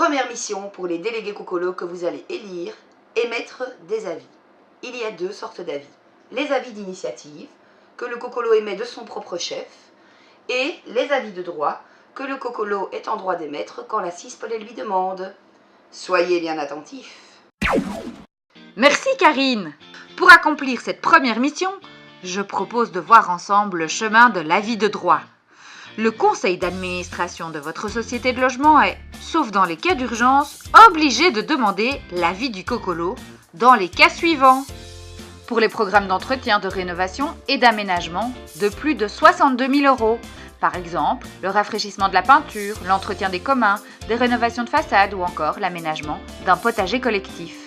Première mission pour les délégués Cocolo que vous allez élire, émettre des avis. Il y a deux sortes d'avis. Les avis d'initiative, que le Cocolo émet de son propre chef, et les avis de droit, que le Cocolo est en droit d'émettre quand la CISP les lui demande. Soyez bien attentifs. Merci Karine. Pour accomplir cette première mission, je propose de voir ensemble le chemin de l'avis de droit. Le conseil d'administration de votre société de logement est, sauf dans les cas d'urgence, obligé de demander l'avis du Cocolo dans les cas suivants. Pour les programmes d'entretien, de rénovation et d'aménagement de plus de 62 000 €, par exemple le rafraîchissement de la peinture, l'entretien des communs, des rénovations de façade ou encore l'aménagement d'un potager collectif.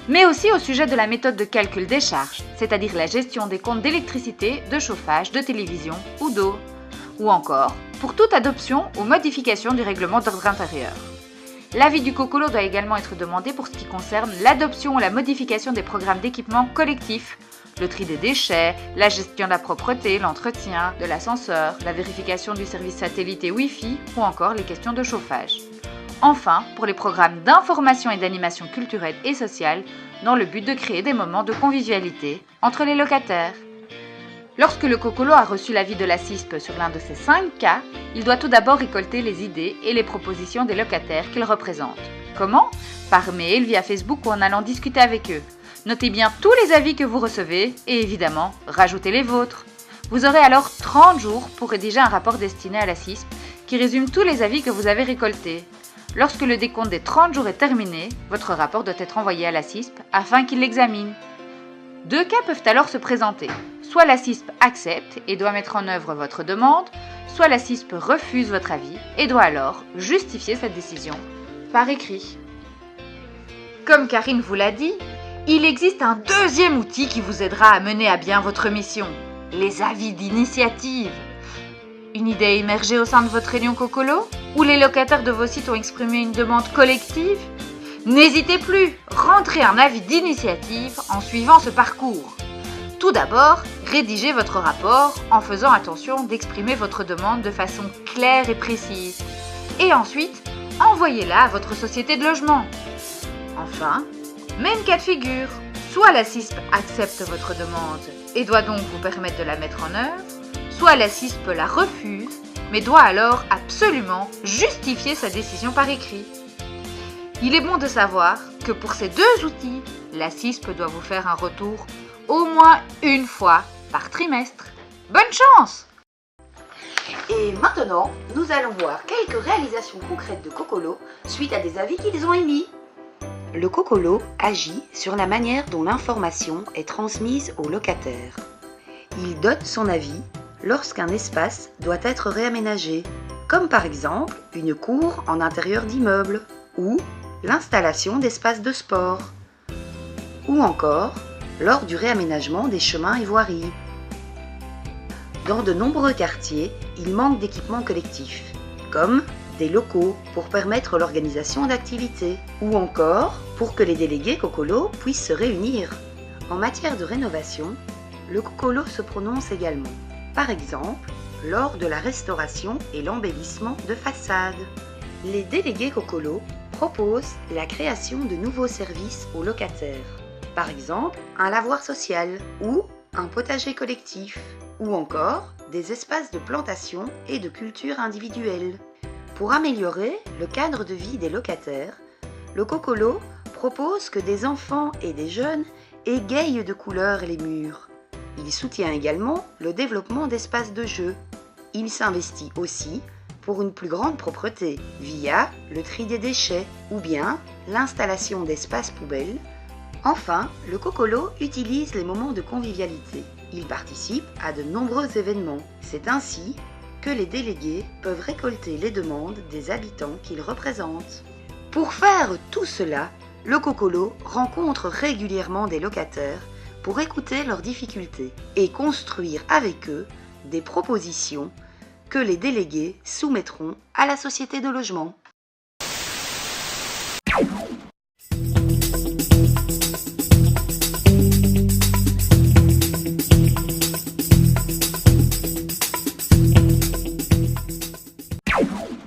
Mais aussi au sujet de la méthode de calcul des charges, c'est-à-dire la gestion des comptes d'électricité, de chauffage, de télévision ou d'eau. Ou encore pour toute adoption ou modification du règlement d'ordre intérieur. L'avis du Cocolo doit également être demandé pour ce qui concerne l'adoption ou la modification des programmes d'équipement collectif, le tri des déchets, la gestion de la propreté, l'entretien de l'ascenseur, la vérification du service satellite et Wi-Fi ou encore les questions de chauffage. Enfin, pour les programmes d'information et d'animation culturelle et sociale, dans le but de créer des moments de convivialité entre les locataires. Lorsque le Cocolo a reçu l'avis de la CISP sur l'un de ces 5 cas, il doit tout d'abord récolter les idées et les propositions des locataires qu'il représente. Comment ? Par mail, via Facebook ou en allant discuter avec eux. Notez bien tous les avis que vous recevez et évidemment, rajoutez les vôtres. Vous aurez alors 30 jours pour rédiger un rapport destiné à la CISP qui résume tous les avis que vous avez récoltés. Lorsque le décompte des 30 jours est terminé, votre rapport doit être envoyé à la CISP afin qu'il l'examine. 2 cas peuvent alors se présenter. Soit la CISP accepte et doit mettre en œuvre votre demande, soit la CISP refuse votre avis et doit alors justifier cette décision par écrit. Comme Karine vous l'a dit, il existe un deuxième outil qui vous aidera à mener à bien votre mission, les avis d'initiative. Une idée émergée au sein de votre réunion Cocolo ? Ou les locataires de vos sites ont exprimé une demande collective ? N'hésitez plus, rentrez un avis d'initiative en suivant ce parcours. Tout d'abord, rédigez votre rapport en faisant attention d'exprimer votre demande de façon claire et précise. Et ensuite, envoyez-la à votre société de logement. Enfin, même cas de figure, soit la CISP accepte votre demande et doit donc vous permettre de la mettre en œuvre, soit la CISP la refuse, mais doit alors absolument justifier sa décision par écrit. Il est bon de savoir que pour ces 2 outils, la CISP doit vous faire un retour au moins une fois par trimestre. Bonne chance! Et maintenant, nous allons voir quelques réalisations concrètes de Cocolo suite à des avis qu'ils ont émis. Le Cocolo agit sur la manière dont l'information est transmise aux locataires. Il donne son avis lorsqu'un espace doit être réaménagé, comme par exemple une cour en intérieur d'immeuble ou l'installation d'espaces de sport, ou encore lors du réaménagement des chemins et voiries. Dans de nombreux quartiers, il manque d'équipements collectifs, comme des locaux pour permettre l'organisation d'activités, ou encore pour que les délégués Cocolo puissent se réunir. En matière de rénovation, le Cocolo se prononce également, par exemple lors de la restauration et l'embellissement de façades. Les délégués Cocolo proposent la création de nouveaux services aux locataires, par exemple un lavoir social ou un potager collectif, ou encore des espaces de plantation et de culture individuelle. Pour améliorer le cadre de vie des locataires, le Cocolo propose que des enfants et des jeunes égayent de couleurs les murs. Il soutient également le développement d'espaces de jeu. Il s'investit aussi pour une plus grande propreté via le tri des déchets ou bien l'installation d'espaces poubelles. Enfin, le Cocolo utilise les moments de convivialité. Il participe à de nombreux événements. C'est ainsi que les délégués peuvent récolter les demandes des habitants qu'ils représentent. Pour faire tout cela, le Cocolo rencontre régulièrement des locataires pour écouter leurs difficultés et construire avec eux des propositions que les délégués soumettront à la société de logement.